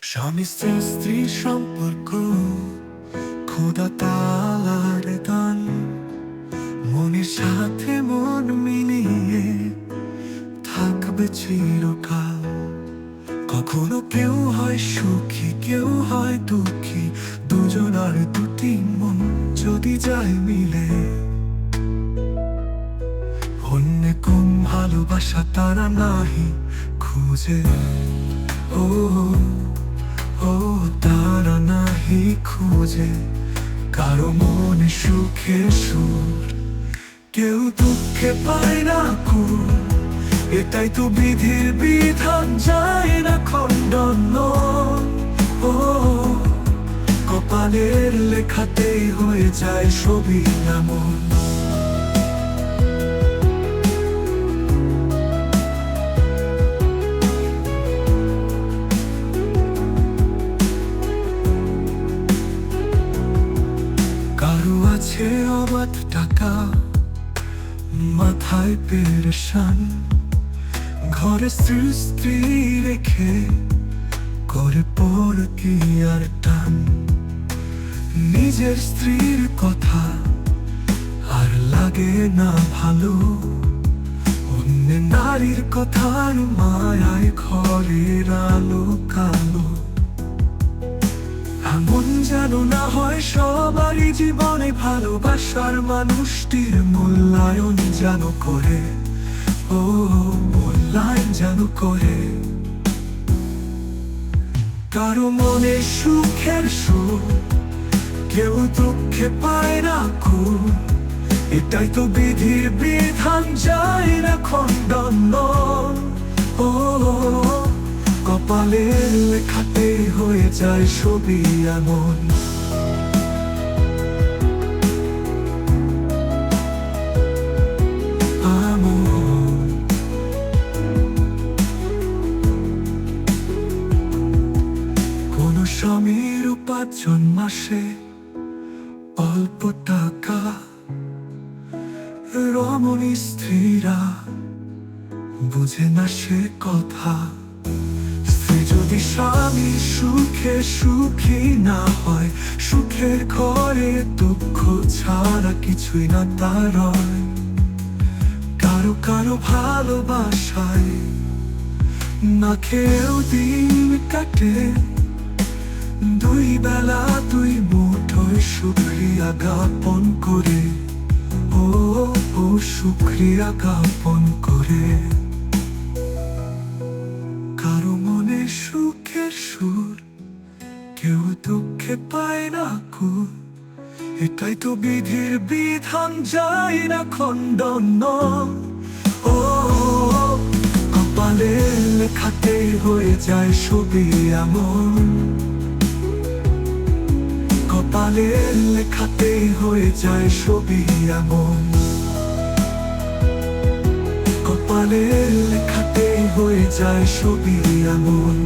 স্বামী স্ত্রীর সম্পর্ক খোদা তাআলার দান, মনের সাথে মন মিলিয়ে থাকবে চিরকাল। কখনো কেউ হয় সুখী, কেউ হয় দুঃখী, দুজনার দুটি মন যদি যায় মিলে। অন্য কম ভালোবাসা তারা নাহি খুঁজে, ও ও তারা নাহি খুঁজে কারো মনে সুখের সুর। কেউ দুঃখে পায় না কুল, এটাই তো বিধির বিধান, যায় না খণ্ডন। ও কপালের লেখাতেই হয়ে যায় সবই এমন। কারো আছে অবাধ টাকা, মাথায় পেরেশান, ঘরে স্ত্রী রেখে করে পর কি আর টান। নিজের স্ত্রীর কথা আর লাগে না ভালো, অন্য নারীর কথার মায়ায় ঘরের আলো কালো। এমন যেন না হয় সবারই জীবনে, ভালোবাসার মানুষটির মূল্যায়ন যেন করে, ও মূল্যায়ন যেন করে। কারো মনে সুখের সুর, কেউ দুঃখে পায় না কুল, এটাই তো বিধির বিধান, যায় না খণ্ডন। ও কপালের লেখাতে হয়ে যায় সবই এমন। কোন স্বামীর উপার্জন মাসে অল্প টাকা, রমণী স্ত্রীরা বুঝে না সে কথা। স্ত্রী যদি স্বামী সুখে সুখী না হয়, সুখের ঘরে দুঃখ ছাড়া কিছুই না তার। কারো কারো ভালোবাসায় না খেয়েও দিন কাটে, দুই বেলা দুই মুঠোয় শুকরিয়া জ্ঞাপন করে, ও শুকরিয়া জ্ঞাপন করে। কারো মনে সুখের সুর, কেউ দুঃখে পায় না কুল, এটাই তো বিধির বিধান, যায় না খণ্ডন। ও কপালের লেখাতে হয়ে যায় সবই এমন। কপালের লেখাতে হয়ে যায় সবই এমন। কপালের লেখাতে হয়ে যায় সবই এমন।